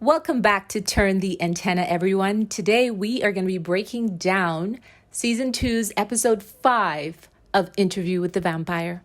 Welcome back to Turn the Antenna, everyone. Today we are going to be breaking down Season 2's Episode 5 of Interview with the Vampire.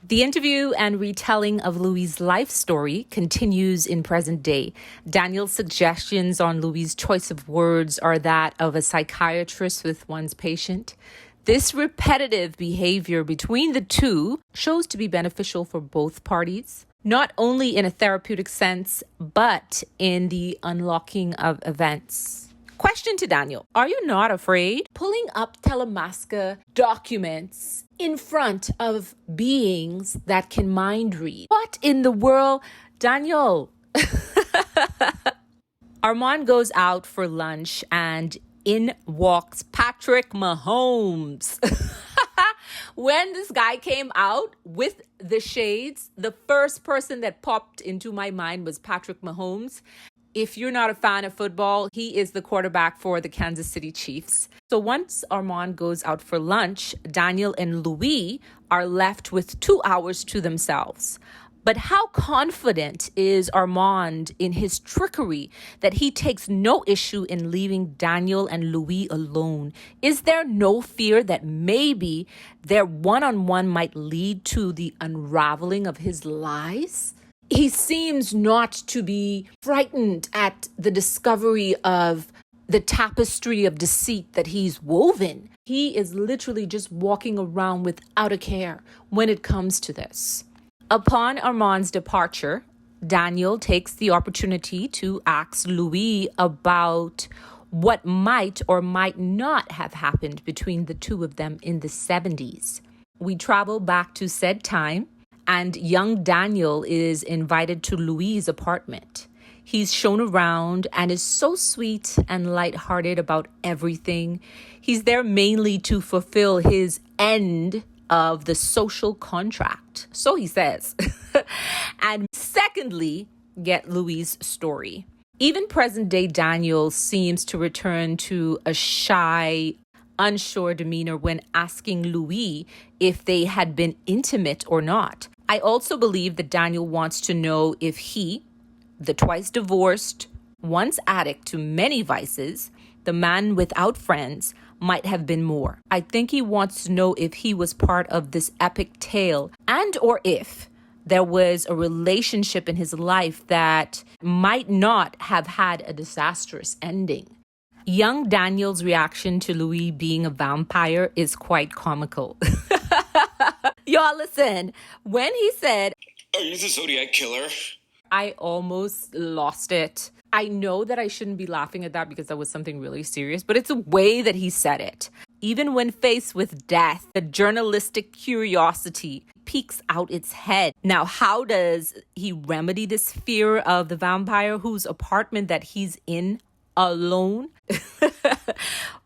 The interview and retelling of Louise's life story continues in present day. Daniel's suggestions on Louise's choice of words are that of a psychiatrist with one's patient. This repetitive behavior between the two shows to be beneficial for both parties, not only in a therapeutic sense, but in the unlocking of events. Question to Daniel. Are you not afraid pulling up Telemasca documents in front of beings that can mind read? What in the world? Daniel. Armand goes out for lunch and in walks Patrick Mahomes. When this guy came out with the shades, the first person that popped into my mind was Patrick Mahomes. If you're not a fan of football, he is the quarterback for the Kansas City Chiefs. So once Armand goes out for lunch, Daniel and Louise are left with 2 hours to themselves. But how confident is Armand in his trickery that he takes no issue in leaving Daniel and Louise alone? Is there no fear that maybe their one-on-one might lead to the unraveling of his lies? He seems not to be frightened at the discovery of the tapestry of deceit that he's woven. He is literally just walking around without a care when it comes to this. Upon Armand's departure, Daniel takes the opportunity to ask Louise about what might or might not have happened between the two of them in the 70s. We travel back to said time, and young Daniel is invited to Louise's apartment. He's shown around and is so sweet and lighthearted about everything. He's there mainly to fulfill his end of the social contract, so he says. And secondly, get Louise's story. Even present-day Daniel seems to return to a shy, unsure demeanor when asking Louise if they had been intimate or not. I also believe that Daniel wants to know if he, the twice divorced, once addict to many vices, the man without friends, might have been more. I think he wants to know if he was part of this epic tale and or if there was a relationship in his life that might not have had a disastrous ending. Young Daniel's reaction to Louise being a vampire is quite comical. Y'all listen, when he said, "Are you the Zodiac Killer?" I almost lost it. I know that I shouldn't be laughing at that because that was something really serious, but it's a way that he said it. Even when faced with death, the journalistic curiosity peeks out its head. Now, how does he remedy this fear of the vampire whose apartment that he's in alone?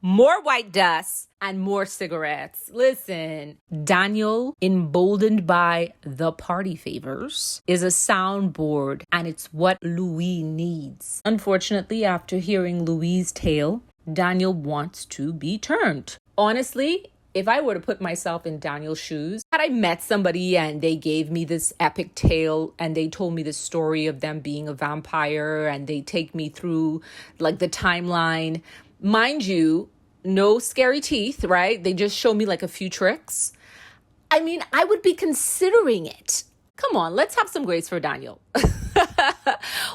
More white dust and more cigarettes. Listen, Daniel, emboldened by the party favors, is a soundboard, and it's what Louise needs. Unfortunately, after hearing Louise's tale, Daniel wants to be turned. Honestly, if I were to put myself in Daniel's shoes, had I met somebody and they gave me this epic tale and they told me the story of them being a vampire and they take me through like the timeline, mind you, no scary teeth, right? They just show me like a few tricks. I mean, I would be considering it. Come on, let's have some grace for Daniel.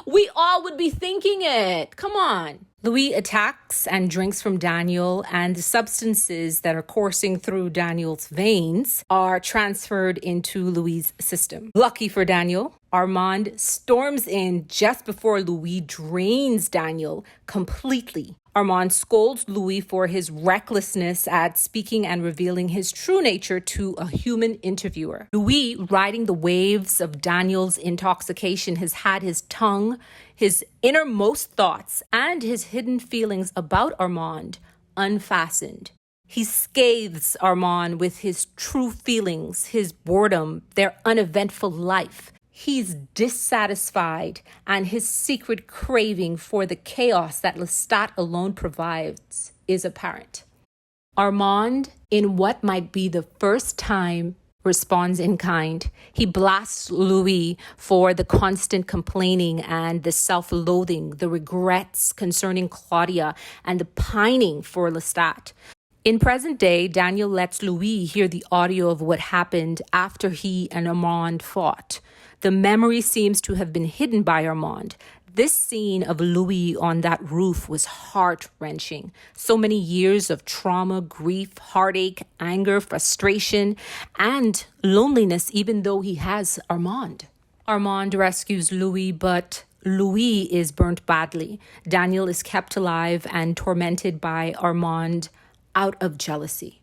We all would be thinking it. Come on. Louise attacks and drinks from Daniel, and the substances that are coursing through Daniel's veins are transferred into Louise's system. Lucky for Daniel, Armand storms in just before Louise drains Daniel completely. Armand scolds Louise for his recklessness at speaking and revealing his true nature to a human interviewer. Louise, riding the waves of Daniel's intoxication, has had his tongue, his innermost thoughts, and his hidden feelings about Armand unfastened. He scathes Armand with his true feelings, his boredom, their uneventful life. He's dissatisfied, and his secret craving for the chaos that Lestat alone provides is apparent. Armand, in what might be the first time, responds in kind. He blasts Louis for the constant complaining and the self-loathing, the regrets concerning Claudia, and the pining for Lestat. In present day, Daniel lets Louis hear the audio of what happened after he and Armand fought. The memory seems to have been hidden by Armand. This scene of Louis on that roof was heart-wrenching. So many years of trauma, grief, heartache, anger, frustration, and loneliness, even though he has Armand. Armand rescues Louis, but Louis is burnt badly. Daniel is kept alive and tormented by Armand out of jealousy.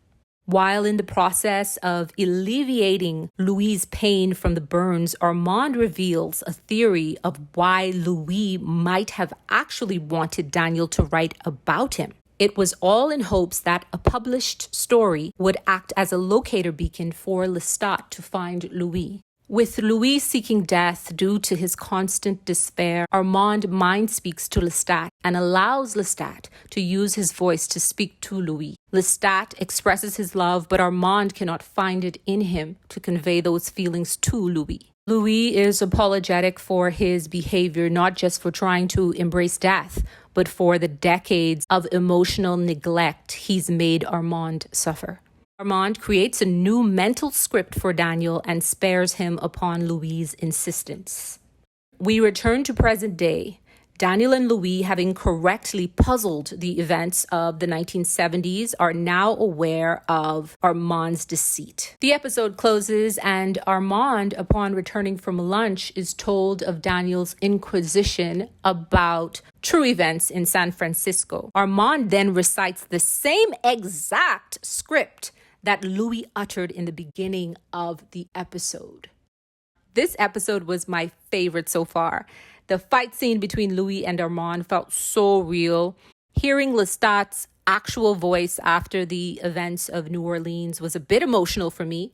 While in the process of alleviating Louis' pain from the burns, Armand reveals a theory of why Louis might have actually wanted Daniel to write about him. It was all in hopes that a published story would act as a locator beacon for Lestat to find Louis. With Louis seeking death due to his constant despair, Armand mind speaks to Lestat and allows Lestat to use his voice to speak to Louis. Lestat expresses his love, but Armand cannot find it in him to convey those feelings to Louis. Louis is apologetic for his behavior, not just for trying to embrace death, but for the decades of emotional neglect he's made Armand suffer. Armand creates a new mental script for Daniel and spares him upon Louis' insistence. We return to present day. Daniel and Louis, having correctly puzzled the events of the 1970s, are now aware of Armand's deceit. The episode closes and Armand, upon returning from lunch, is told of Daniel's inquisition about true events in San Francisco. Armand then recites the same exact script that Louis uttered in the beginning of the episode. This episode was my favorite so far. The fight scene between Louis and Armand felt so real. Hearing Lestat's actual voice after the events of New Orleans was a bit emotional for me.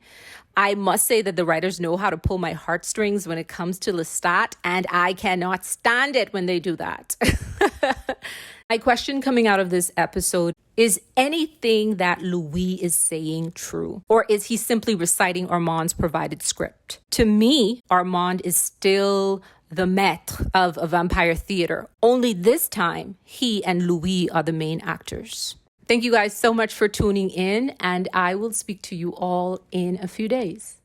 I must say that the writers know how to pull my heartstrings when it comes to Lestat, and I cannot stand it when they do that. My question coming out of this episode, is anything that Louis is saying true? Or is he simply reciting Armand's provided script? To me, Armand is still the maître of a vampire theater. Only this time, he and Louis are the main actors. Thank you guys so much for tuning in, and I will speak to you all in a few days.